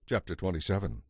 Chapter 27.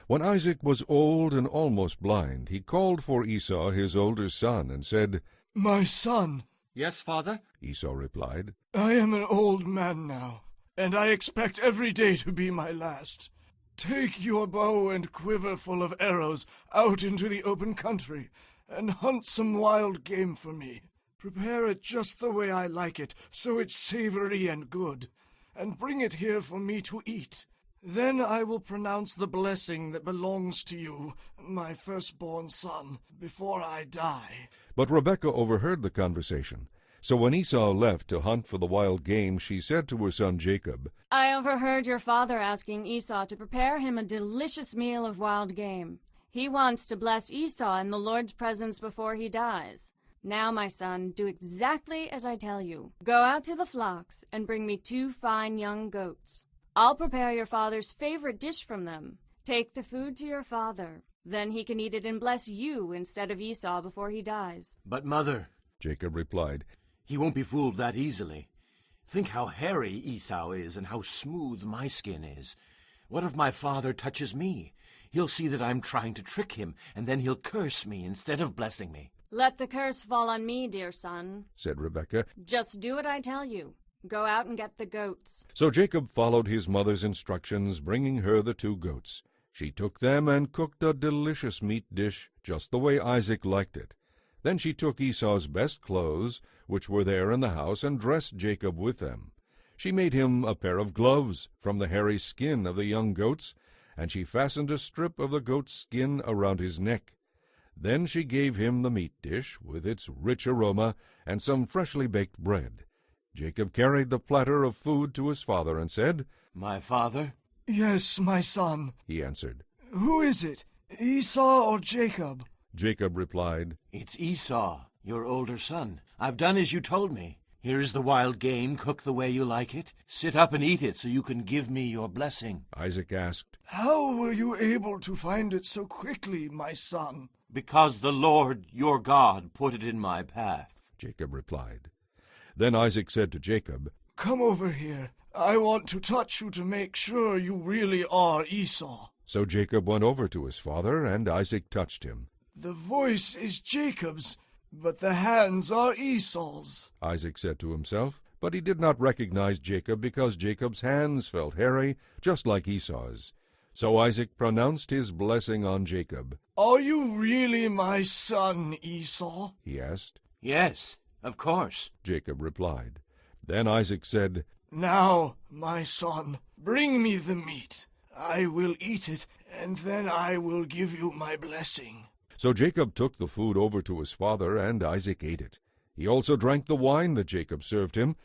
When Isaac was old and almost blind, he called for Esau his older son, and said, "My son." "Yes, father?" Esau replied, "I am an old man now, and I expect every day to be my last. Take your bow and quiver full of arrows out into the open country, and hunt some wild game for me. Prepare it just the way I like it, so it's savory and good, and bring it here for me to eat. Then I will pronounce the blessing that belongs to you, my firstborn son, before I die." But Rebekah overheard the conversation. So when Esau left to hunt for the wild game, she said to her son Jacob, "I overheard your father asking Esau to prepare him a delicious meal of wild game. He wants to bless Esau in the Lord's presence before he dies. Now, my son, do exactly as I tell you. Go out to the flocks and bring me 2 fine young goats. I'll prepare your father's favorite dish from them. Take the food to your father. Then he can eat it and bless you instead of Esau before he dies." "But, mother," Jacob replied, "he won't be fooled that easily. Think how hairy Esau is and how smooth my skin is. What if my father touches me? He'll see that I'm trying to trick him, and then he'll curse me instead of blessing me." "Let the curse fall on me, dear son. said Rebekah. Just do what I tell you. Go out and get the goats." So Jacob followed his mother's instructions, bringing her the 2 goats. She took them and cooked a delicious meat dish, just the way Isaac liked it. Then she took Esau's best clothes, which were there in the house, and dressed Jacob with them. She made him a pair of gloves from the hairy skin of the young goats, and she fastened a strip of the goat's skin around his neck. Then she gave him the meat dish, with its rich aroma, and some freshly baked bread. Jacob carried the platter of food to his father and said, "My father?" "Yes, my son." he answered. "Who is it, Esau or Jacob?" Jacob replied, "It's Esau, your older son. I've done as you told me. Here is the wild game, cooked the way you like it. Sit up and eat it so you can give me your blessing." Isaac asked, "How were you able to find it so quickly, my son?" "Because the Lord your God put it in my path." Jacob replied. Then Isaac said to Jacob, "Come over here. I want to touch you to make sure you really are Esau." So Jacob went over to his father, and Isaac touched him. "The voice is Jacob's, but the hands are Esau's," Isaac said to himself, but he did not recognize Jacob because Jacob's hands felt hairy, just like Esau's. So Isaac pronounced his blessing on Jacob. "Are you really my son, Esau?" he asked. "Yes, of course." Jacob replied. Then Isaac said, "Now, my son, bring me the meat. I will eat it, and then I will give you my blessing." So Jacob took the food over to his father, and Isaac ate it. He also drank the wine that Jacob served him.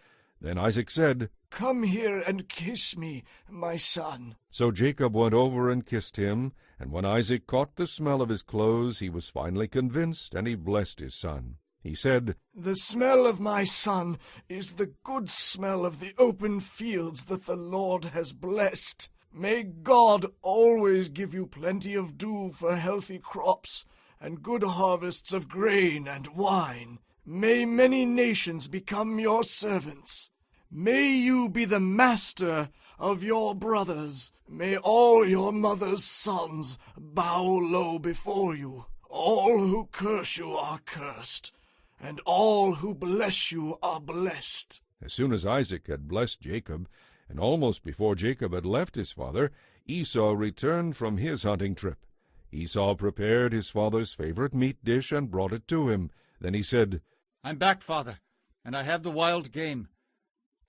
Then Isaac said, "Come here and kiss me, my son." So Jacob went over and kissed him, and when Isaac caught the smell of his clothes, he was finally convinced, and he blessed his son. He said, "The smell of my son is the good smell of the open fields that the Lord has blessed. May God always give you plenty of dew for healthy crops, and good harvests of grain and wine. May many nations become your servants. May you be the master of your brothers. May all your mother's sons bow low before you. All who curse you are cursed, and all who bless you are blessed." As soon as Isaac had blessed Jacob, and almost before Jacob had left his father, Esau returned from his hunting trip. Esau prepared his father's favorite meat dish and brought it to him. Then he said, "I'm back, father, and I have the wild game.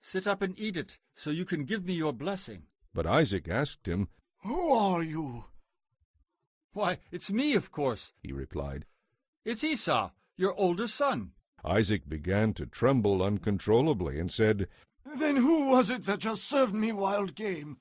Sit up and eat it, so you can give me your blessing." But Isaac asked him, "Who are you?" "Why, it's me, of course. he replied. It's Esau, your older son." Isaac began to tremble uncontrollably and said, "Then who was it that just served me wild game?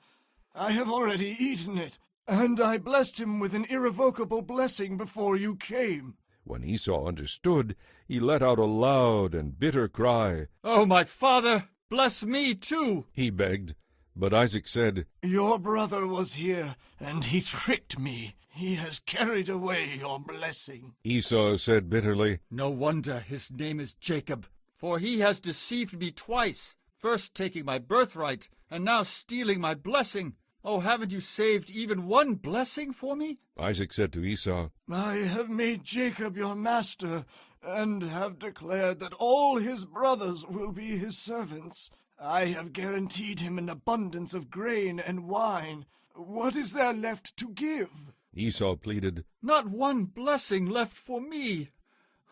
I have already eaten it, and I blessed him with an irrevocable blessing before you came." When Esau understood, he let out a loud and bitter cry. "Oh, my father, bless me too," he begged. But Isaac said, "Your brother was here, and he tricked me. He has carried away your blessing." Esau said bitterly, "No wonder his name is Jacob, for he has deceived me twice, first taking my birthright, and now stealing my blessing. Oh, haven't you saved even one blessing for me? Isaac said to Esau, I have made Jacob your master, and have declared that all his brothers will be his servants. I have guaranteed him an abundance of grain and wine. What is there left to give? Esau pleaded, Not one blessing left for me.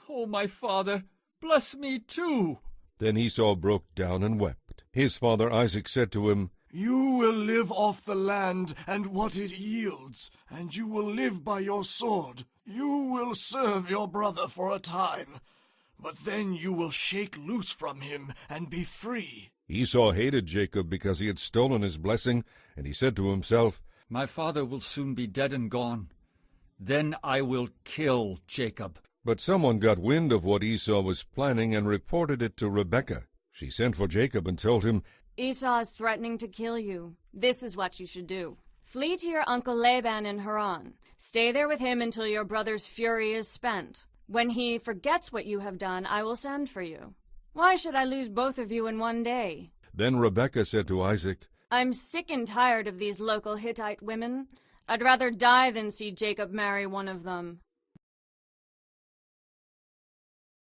Oh, my father, bless me too. Then Esau broke down and wept. His father Isaac said to him, You will live off the land and what it yields, and you will live by your sword. You will serve your brother for a time, but then you will shake loose from him and be free. Esau hated Jacob because he had stolen his blessing, and he said to himself, My father will soon be dead and gone. Then I will kill Jacob. But someone got wind of what Esau was planning and reported it to Rebekah. She sent for Jacob and told him, Esau is threatening to kill you. This is what you should do. Flee to your uncle Laban in Haran. Stay there with him until your brother's fury is spent. When he forgets what you have done, I will send for you. Why should I lose both of you in one day? Then Rebekah said to Isaac, I'm sick and tired of these local Hittite women. I'd rather die than see Jacob marry one of them.